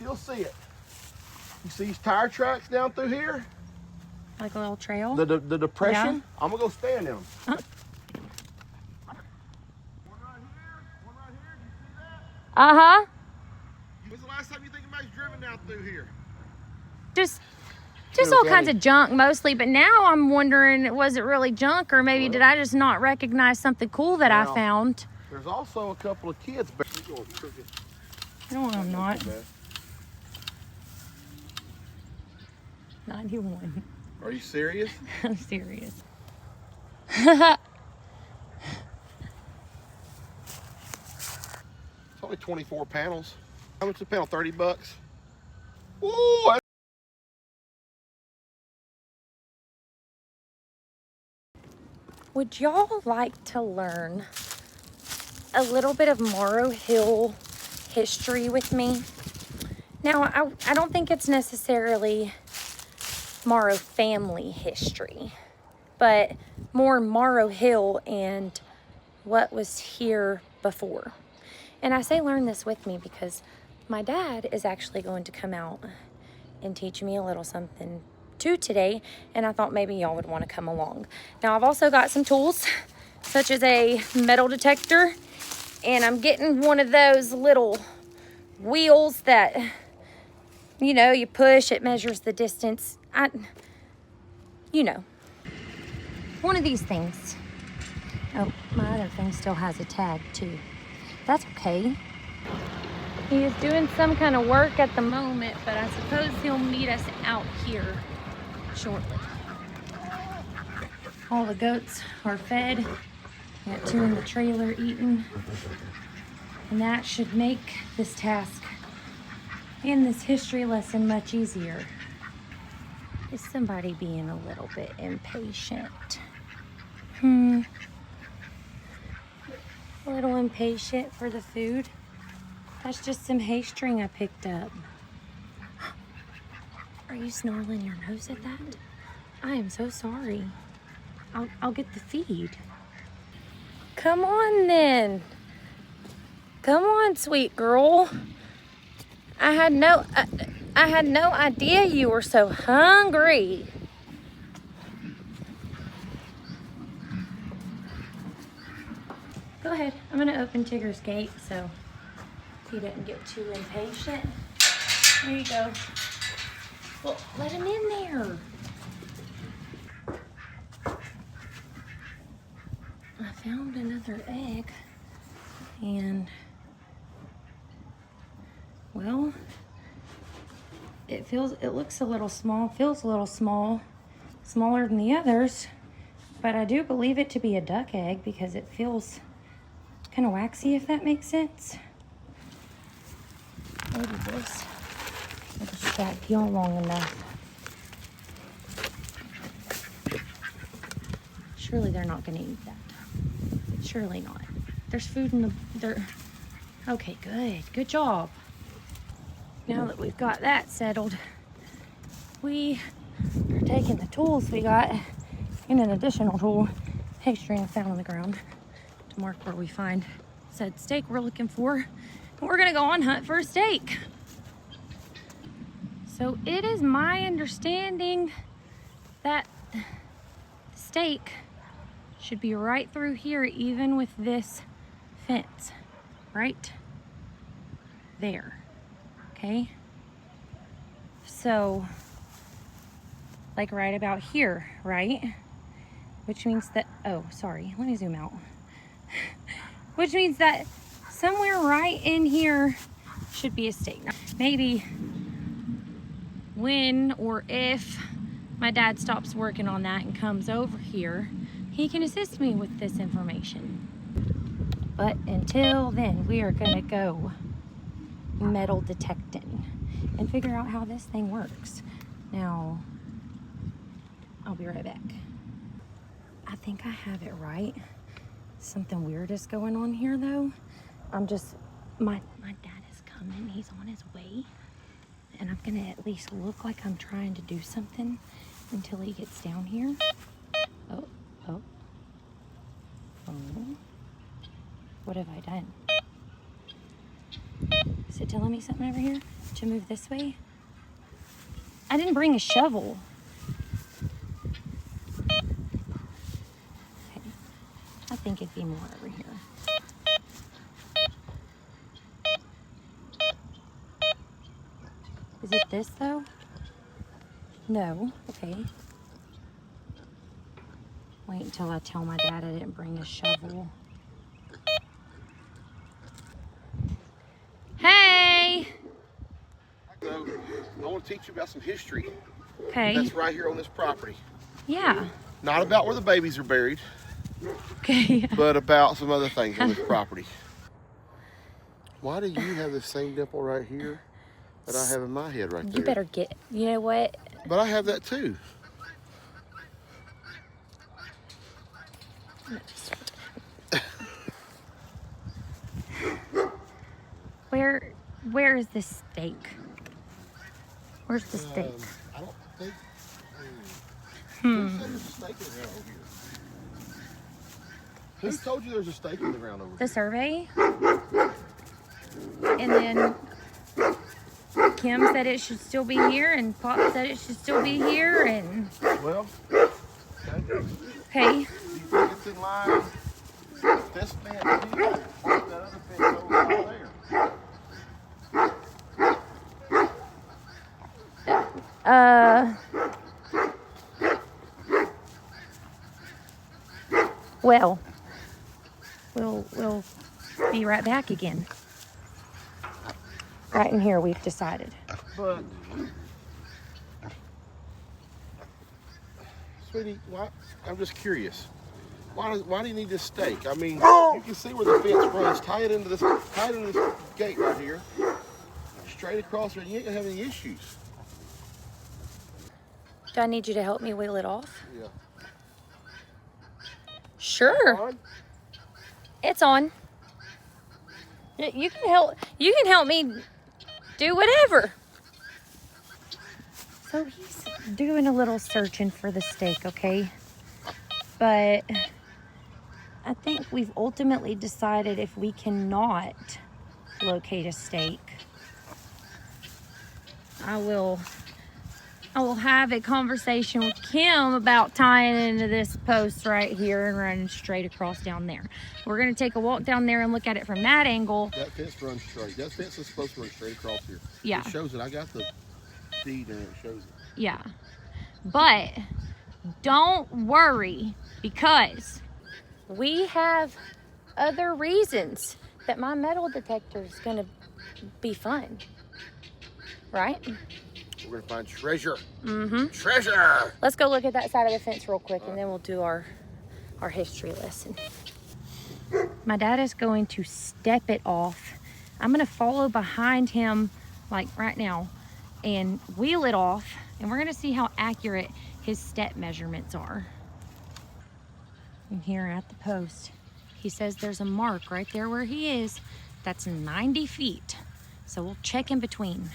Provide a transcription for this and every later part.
you'll see it. You see these tire tracks down through here? Like a little trail? The depression? Yeah. I'm gonna go stand in them. Huh? One right here, do you see that? Uh-huh. When's the last time you think anybody's driven down through here? Just all kinds of junk mostly, but now I'm wondering, was it really junk, or maybe did I just not recognize something cool that I found? There's also a couple of kids. No, I'm not. 91. Are you serious? I'm serious. It's only 24 panels. How much is a panel? 30 bucks? Ooh, Would y'all like to learn a little bit of Morrow Hill history with me? Now, I don't think it's necessarily Morrow family history, but more Morrow Hill and what was here before. And I say learn this with me because my dad is actually going to come out and teach me a little something too today, and I thought maybe y'all would want to come along. Now, I've also got some tools, such as a metal detector, and I'm getting one of those little wheels that, you know, you push, it measures the distance. You know, one of these things. Oh, my other thing still has a tag too. That's okay. He is doing some kind of work at the moment, but I suppose he'll meet us out here shortly. All the goats are fed. Got 2 in the trailer eating. And that should make this task and this history lesson much easier. Is somebody being a little bit impatient? A little impatient for the food. That's just some hay string I picked up. Are you snarling your nose at that? I am so sorry. I'll get the feed. Come on then. Come on, sweet girl. I had no idea you were so hungry. Go ahead. I'm gonna open Tigger's gate so he doesn't get too impatient. There you go. Well, let him in there. I found another egg, and well, it looks a little small, feels a little small, smaller than the others, but I do believe it to be a duck egg because it feels kind of waxy, if that makes sense. Maybe this will distract y'all long enough. Surely they're not gonna eat that. Surely not. There's food in the, okay, good job. Now that we've got that settled, we are taking the tools we got and an additional tool, hay string I found on the ground, to mark where we find said steak we're looking for. And we're gonna go on hunt for a steak. So it is my understanding that the steak should be right through here, even with this fence, right there, okay? So, like right about here, right? Which means that, oh, sorry, let me zoom out. Which means that somewhere right in here should be a steak. Now, maybe when or if my dad stops working on that and comes over here, he can assist me with this information. But until then, we are gonna go metal detecting and figure out how this thing works. Now, I'll be right back. I think I have it right. Something weird is going on here though. My dad is coming, he's on his way. And I'm gonna at least look like I'm trying to do something until he gets down here. Oh. What have I done? Is it telling me something over here to move this way? I didn't bring a shovel. Okay. I think it'd be more over here. Is it this though? No. Okay. Wait until I tell my dad I didn't bring a shovel. Hey! So, I want to teach you about some history Okay. that's right here on this property. Yeah. Not about where the babies are buried, Okay. but about some other things on this property. Why do you have the same dimple right here that I have in my head right there? You better get, you know what? But I have that too. Where is the stake? Where's the stake? I don't think. Who said there's a stake in the ground over here? Who told you there's a stake in the ground over here? The survey? And then Kim said it should still be here, and Pop said it should still be here, and Well, okay. okay. Do you think it's in line with this fence here or that other fence over there? Well, we'll be right back again. Right in here, we've decided. But, sweetie, why? I'm just curious. Why do you need this stake? I mean, you can see where the fence runs. Tie it into this gate right here, straight across there, and you ain't gonna have any issues. Do I need you to help me wheel it off? Yeah. Sure. On? It's on. You can help. You can help me do whatever. So he's doing a little searching for the stake, okay? But I think we've ultimately decided if we cannot locate a stake, I will have a conversation with Kim about tying into this post right here and running straight across down there. We're going to take a walk down there and look at it from that angle. That fence runs straight. That fence is supposed to run straight across here. Yeah. It shows it. I got the deed and it shows it. Yeah. But don't worry, because we have other reasons that my metal detector is going to be fun. Right? We're gonna find treasure. Mm-hmm. Treasure! Let's go look at that side of the fence real quick, and then we'll do our history lesson. My dad is going to step it off. I'm gonna follow behind him, like right now, and wheel it off, and we're gonna see how accurate his step measurements are. And here at the post, he says there's a mark right there where he is. That's 90 feet. So we'll check in between.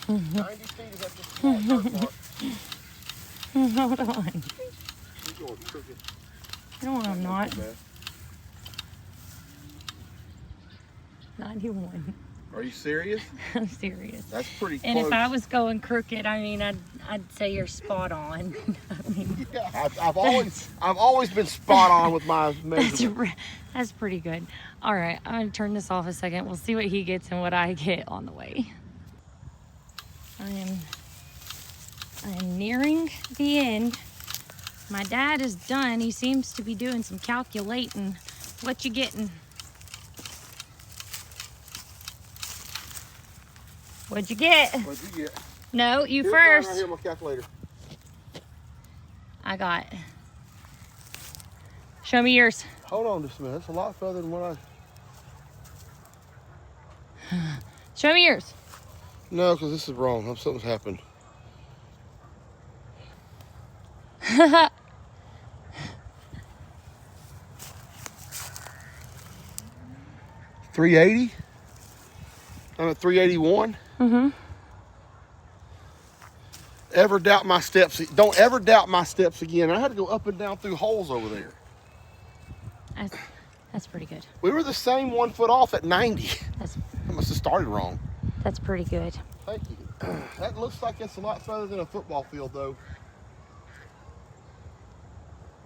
Mm-hmm. 90 feet is at the small dirt mark. Hold on. You're going crooked. No, I'm not. Okay, 91. are you serious? I'm serious. That's pretty And close. if I was going crooked, I mean, I'd say you're spot on. I mean, Yeah, I've always been spot on with my measurements. that's pretty good. All right, I'm gonna turn this off a second. We'll see what he gets and what I get on the way. I am nearing the end. My dad is done. He seems to be doing some calculating. What you getting? What'd you get? What'd you get? No, you Here's mine first. right here, my calculator. I got. Show me yours. Hold on just a minute. That's a lot further than what I... Show me yours. No, because this is wrong. Something's happened. $380. I'm at 381. Mm-hmm. Ever doubt my steps? Don't ever doubt my steps again. I had to go up and down through holes over there. That's pretty good. We were the same 1 foot off at 90. I must have started wrong. That's pretty good. Thank you. That looks like it's a lot further than a football field, though.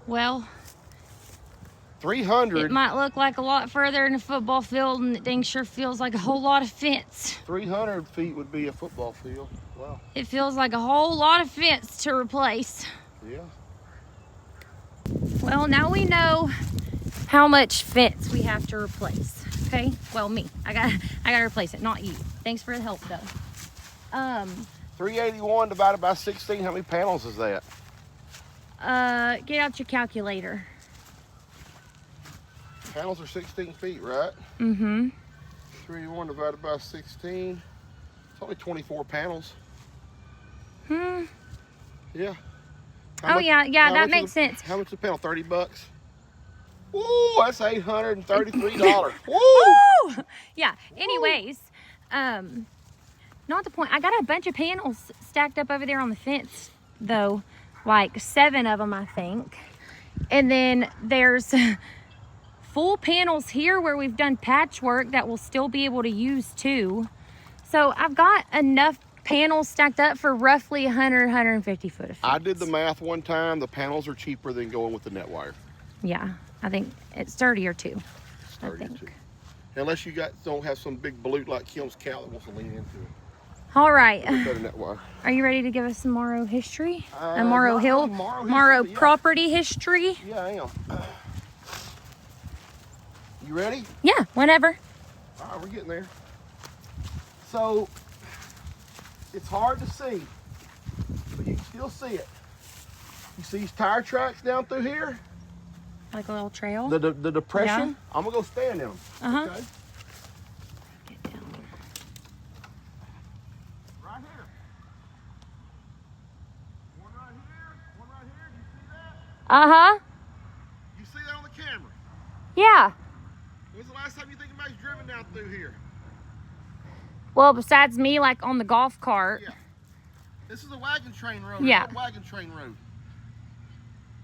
Well, 300. it might look like a lot further than a football field, and it dang sure feels like a whole lot of fence. 300 feet would be a football field. Wow. It feels like a whole lot of fence to replace. Yeah. Well, now we know how much fence we have to replace. Okay? Well, me. I gotta replace it, not you. Thanks for the help, though. 381 divided by 16. How many panels is that? Get out your calculator. Panels are 16 feet, right? Mm-hmm. 381 divided by 16. It's only 24 panels. Hmm. Yeah. Yeah, that makes sense. How much is a panel? $30? Ooh, that's $833. Woo! Woo! Yeah. Anyways, not the point. I got a bunch of panels stacked up over there on the fence, though, like 7 of them, I think. And then there's full panels here where we've done patchwork that we'll still be able to use too. So I've got enough panels stacked up for roughly 150 foot of fence. I did the math one time. The panels are cheaper than going with the net wire. Yeah, I think it's sturdier too. Sturdier too. Unless you don't have some big balut like Kim's cow that wants to lean into it. All right. Better net wire. Are you ready to give us some Morrow history? Morrow Hill, Morrow yeah. Property history? Yeah, I am. You ready? Yeah, whenever. All right, we're getting there. So, it's hard to see, but you can still see it. You see these tire tracks down through here? Like a little trail? The depression? Yeah. I'm going to go stand in them. Uh-huh. Okay? Get down. Right here. One right here. One right here. Do you see that? Uh-huh. You see that on the camera? Yeah. When's the last time you think anybody's driven down through here? Well, besides me, like on the golf cart. Yeah. This is a wagon train road. Yeah. It's a wagon train road.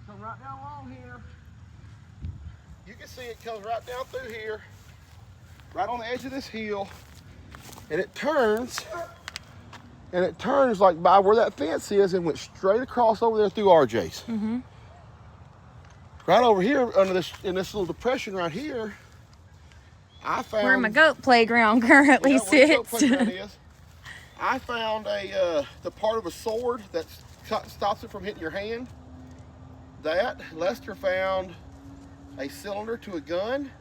Come right down along here. You can see it comes right down through here, right on the edge of this hill, and it turns like by where that fence is and went straight across over there through RJ's. Mm-hmm. Right over here under this, in this little depression right here, I found Where my goat playground currently where the goat sits. playground is. I found the part of a sword that stops it from hitting your hand. That Lester found a cylinder to a gun,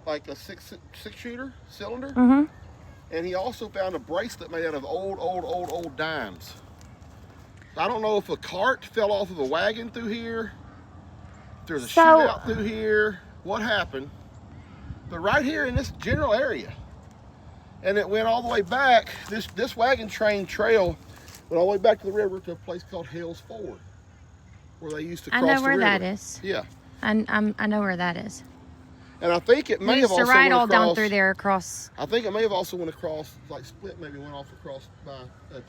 like a six shooter cylinder. Mm-hmm. And he also found a bracelet made out of old dimes. I don't know if a cart fell off of a wagon through here, if there's a shootout through here, what happened. But right here in this general area, and it went all the way back, this wagon train trail went all the way back to the river to a place called Hales Ford, where they used to cross the river. I know where that is. Yeah. I know where that is. And I think it may have also went across. ride all down through there across. I think it may have also went across, like split, maybe went off across by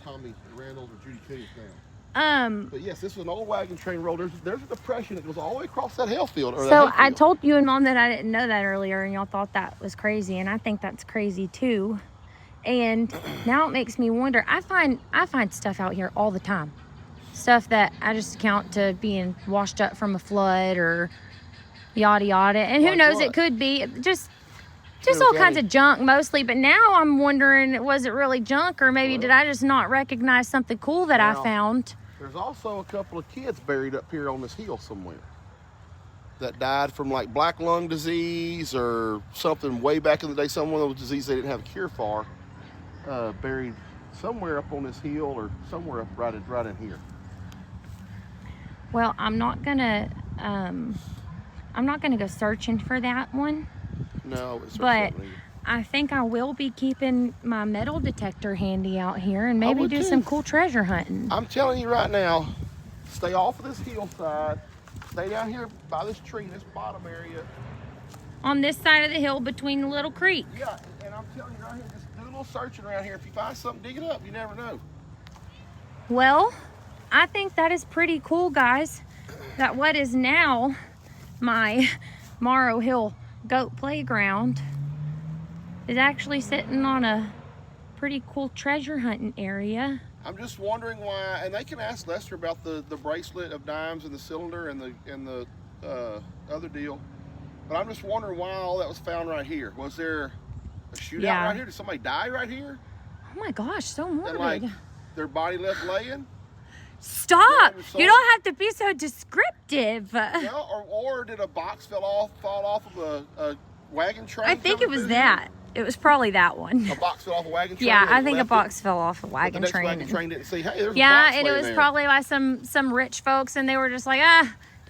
Tommy Randall's or Judy Coombs now. But yes, this was an old wagon train road. There's a depression that goes all the way across that hill field. So I told you and Mom that I didn't know that earlier, and y'all thought that was crazy, and I think that's crazy too. And now it makes me wonder. I find stuff out here all the time, stuff that I just count to being washed up from a flood or yada yada. And who knows? It could be just all kinds of junk mostly. But now I'm wondering, was it really junk, or maybe did I just not recognize something cool that I found? There's also a couple of kids buried up here on this hill somewhere that died from like black lung disease or something way back in the day. Some one of those diseases they didn't have a cure for. Buried somewhere up on this hill or somewhere up right in here. Well, I'm not gonna go searching for that one. No, it's but I think I will be keeping my metal detector handy out here and maybe do some cool treasure hunting. I'm telling you right now, stay off of this hillside. Stay down here by this tree, this bottom area. On this side of the hill between the little creek. Yeah, and I'm telling you right here, just do a little searching around here. If you find something, dig it up. You never know. Well, I think that is pretty cool, guys. That what is now my Morrow Hill goat playground is actually sitting on a pretty cool treasure hunting area. I'm just wondering why, and they can ask Lester about the bracelet of dimes and the cylinder and the other deal. But I'm just wondering why all that was found right here. Was there a shootout right here? Did somebody die right here? Oh my gosh, so morbid. And like their body left laying? Stop! You don't have to be so descriptive. No, or did a box fall off of a wagon train? I think it was that. It was probably that one. A box fell off a wagon train? Yeah, I think a box fell off a wagon the next train. Wagon train didn't see, hey, there's a box and it was there. probably by some rich folks, and they were just like,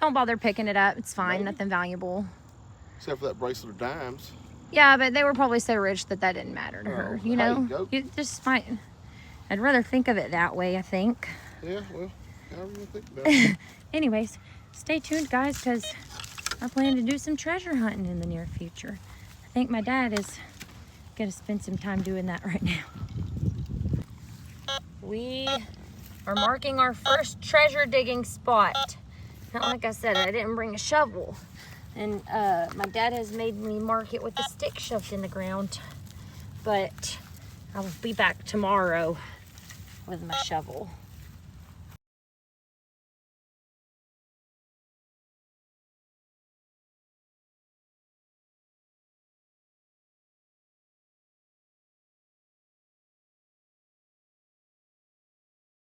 don't bother picking it up. It's fine, nothing valuable. Except for that bracelet of dimes. Yeah, but they were probably so rich that didn't matter to her. You know, you just might. I'd rather think of it that way, I think. Yeah, well, however you think about it. Anyways, stay tuned, guys, because I plan to do some treasure hunting in the near future. I think my dad is going to spend some time doing that right now. We are marking our first treasure digging spot. Now, like I said, I didn't bring a shovel. And my dad has made me mark it with a stick shoved in the ground. But I'll be back tomorrow with my shovel.